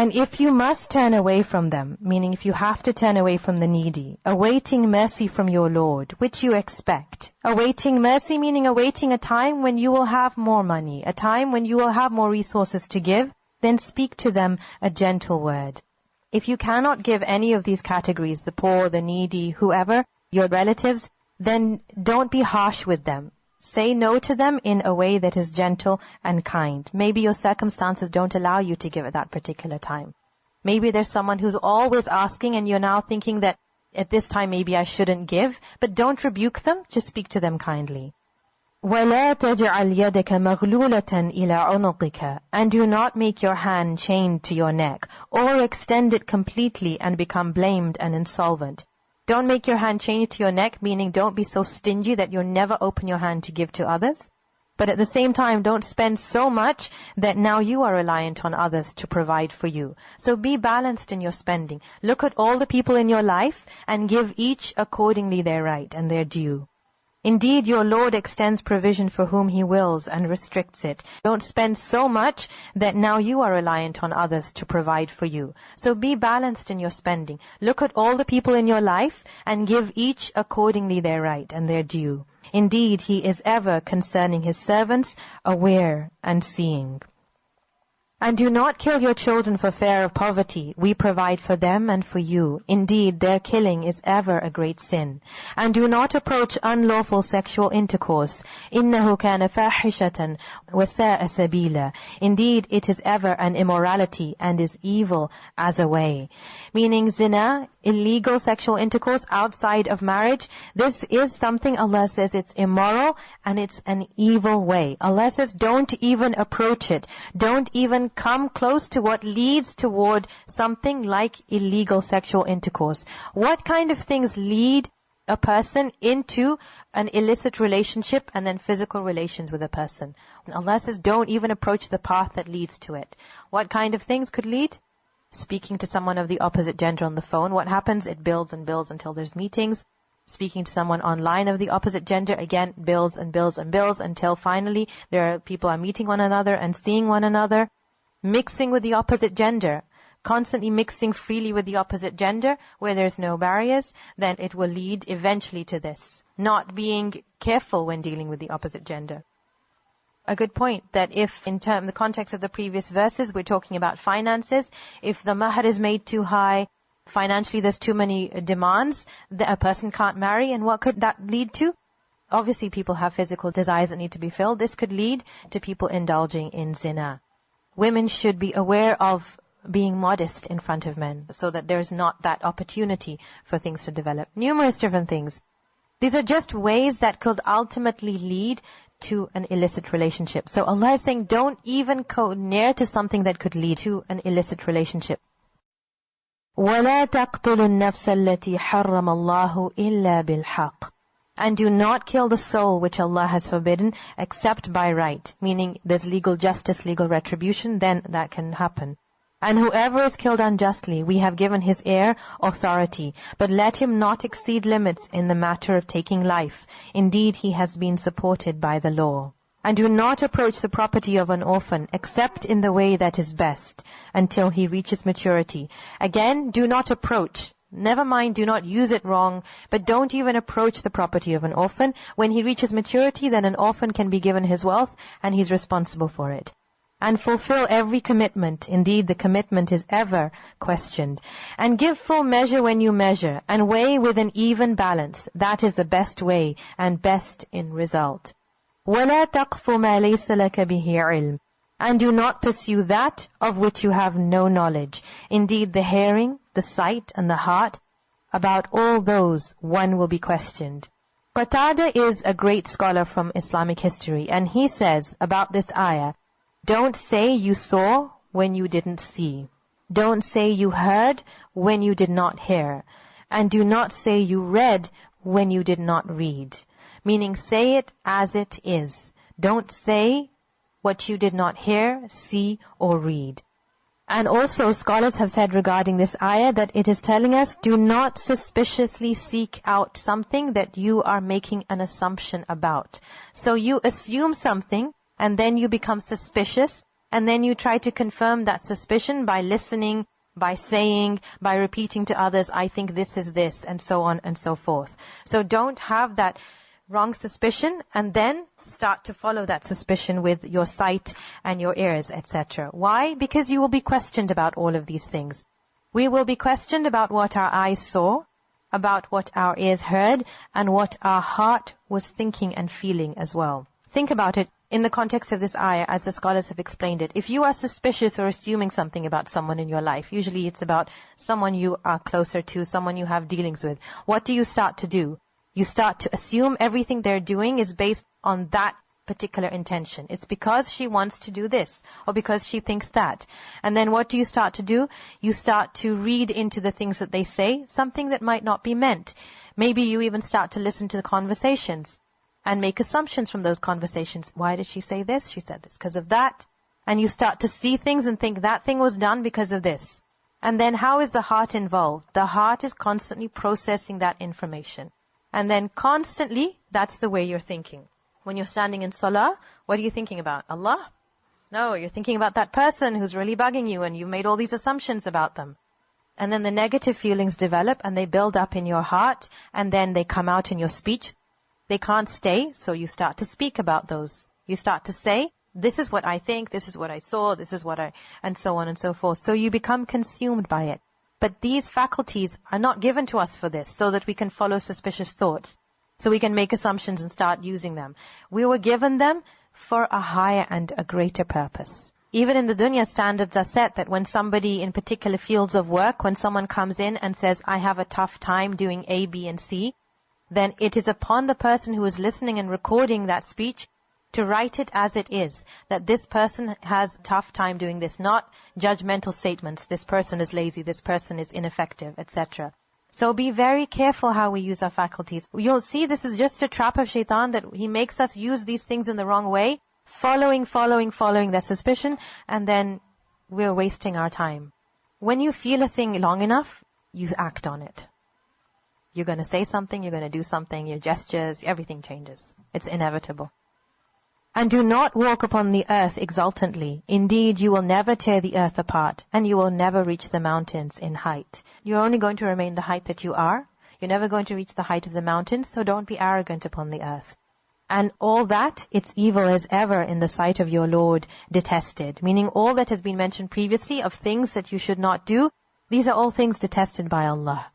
And if you must turn away from them, meaning if you have to turn away from the needy, awaiting mercy from your Lord, which you expect. Awaiting mercy meaning awaiting a time when you will have more money, a time when you will have more resources to give, then speak to them a gentle word. If you cannot give any of these categories, the poor, the needy, whoever, your relatives, then don't be harsh with them. Say no to them in a way that is gentle and kind. Maybe your circumstances don't allow you to give at that particular time. Maybe there's someone who's always asking and you're now thinking that at this time maybe I shouldn't give, but don't rebuke them, just speak to them kindly. وَلَا تَجْعَلْ يَدَكَ مَغْلُولَةً إِلَىٰ عُنُقِكَ, and do not make your hand chained to your neck, or extend it completely and become blamed and insolvent. Don't make your hand chained to your neck, meaning don't be so stingy that you'll never open your hand to give to others. But at the same time, don't spend so much that now you are reliant on others to provide for you. So be balanced in your spending. Look at all the people in your life and give each accordingly their right and their due. Indeed, your Lord extends provision for whom He wills and restricts it. Don't spend so much that now you are reliant on others to provide for you. So be balanced in your spending. Look at all the people in your life and give each accordingly their right and their due. Indeed, He is ever concerning His servants, aware and seeing. And do not kill your children for fear of poverty. We provide for them and for you. Indeed, their killing is ever a great sin. And do not approach unlawful sexual intercourse. إِنَّهُ كَانَ فَاحِشَةً وَسَاءَ سَبِيلًا. Indeed, it is ever an immorality and is evil as a way. Meaning zina, illegal sexual intercourse outside of marriage, this is something Allah says it's immoral and it's an evil way. Allah says don't even approach it. Don't even come close to what leads toward something like illegal sexual intercourse. What kind of things lead a person into an illicit relationship and then physical relations with a person? Allah says don't even approach the path that leads to it. What kind of things could lead? Speaking to someone of the opposite gender on the phone. What happens? It builds and builds until there's meetings. Speaking to someone online of the opposite gender, again, builds and builds and builds until finally people are meeting one another and seeing one another. Mixing with the opposite gender, constantly mixing freely with the opposite gender where there's no barriers, then it will lead eventually to this. Not being careful when dealing with the opposite gender. A good point that if in the context of the previous verses we're talking about finances, if the mahar is made too high, financially there's too many demands, that a person can't marry, and what could that lead to? Obviously people have physical desires that need to be filled. This could lead to people indulging in zina. Women should be aware of being modest in front of men so that there's not that opportunity for things to develop. Numerous different things. These are just ways that could ultimately lead to an illicit relationship. So Allah is saying don't even go near to something that could lead to an illicit relationship. وَلَا تَقْتُلُوا النَّفْسَ الَّتِي حَرَّمَ اللَّهُ إِلَّا بِالْحَقِّ. And do not kill the soul which Allah has forbidden except by right. Meaning there's legal justice, legal retribution, then that can happen. And whoever is killed unjustly, we have given his heir authority. But let him not exceed limits in the matter of taking life. Indeed, he has been supported by the law. And do not approach the property of an orphan except in the way that is best until he reaches maturity. Again, do not approach. Never mind, do not use it wrong, but don't even approach the property of an orphan. When he reaches maturity, then an orphan can be given his wealth and he's responsible for it. And fulfill every commitment. Indeed, the commitment is ever questioned. And give full measure when you measure, and weigh with an even balance. That is the best way and best in result. وَلَا تَقْفُ مَا لَيْسَ لَكَ بِهِ عِلْمٍ. And do not pursue that of which you have no knowledge. Indeed, the hearing, the sight, and the heart, about all those one will be questioned. Qatada is a great scholar from Islamic history, and he says about this ayah, don't say you saw when you didn't see. Don't say you heard when you did not hear. And do not say you read when you did not read. Meaning say it as it is. Don't say what you did not hear, see, or read. And also scholars have said regarding this ayah that it is telling us, do not suspiciously seek out something that you are making an assumption about. So you assume something, and then you become suspicious, And then you try to confirm that suspicion by listening, by saying, by repeating to others, I think this is this, and so on and so forth. So don't have that wrong suspicion and then start to follow that suspicion with your sight and your ears, etc. Why? Because you will be questioned about all of these things. We will be questioned about what our eyes saw, about what our ears heard, and what our heart was thinking and feeling as well. Think about it in the context of this ayah, as the scholars have explained it. If you are suspicious or assuming something about someone in your life, usually it's about someone you are closer to, someone you have dealings with. What do you start to do? You start to assume everything they're doing is based on that particular intention. It's because she wants to do this, or because she thinks that. And then what do you start to do? You start to read into the things that they say, something that might not be meant. Maybe you even start to listen to the conversations and make assumptions from those conversations. Why did she say this? She said this because of that. And you start to see things and think that thing was done because of this. And then how is the heart involved? The heart is constantly processing that information. And then constantly, that's the way you're thinking. When you're standing in salah, what are you thinking about? Allah? No, you're thinking about that person who's really bugging you and you've made all these assumptions about them. And then the negative feelings develop and they build up in your heart and then they come out in your speech. They can't stay, so you start to speak about those. You start to say, this is what I think, this is what I saw, this is what and so on and so forth. So you become consumed by it. But these faculties are not given to us for this, so that we can follow suspicious thoughts, so we can make assumptions and start using them. We were given them for a higher and a greater purpose. Even in the dunya, standards are set that when somebody in particular fields of work, when someone comes in and says, I have a tough time doing A, B, and C, then it is upon the person who is listening and recording that speech to write it as it is, that this person has a tough time doing this, not judgmental statements, this person is lazy, this person is ineffective, etc. So be very careful how we use our faculties. You'll see this is just a trap of shaitan, that he makes us use these things in the wrong way, following that suspicion, and then we're wasting our time. When you feel a thing long enough, you act on it. You're going to say something, you're going to do something, your gestures, everything changes. It's inevitable. And do not walk upon the earth exultantly. Indeed, you will never tear the earth apart, and you will never reach the mountains in height. You're only going to remain the height that you are. You're never going to reach the height of the mountains, so don't be arrogant upon the earth. And all that, it's evil as ever in the sight of your Lord, detested. Meaning all that has been mentioned previously of things that you should not do, these are all things detested by Allah.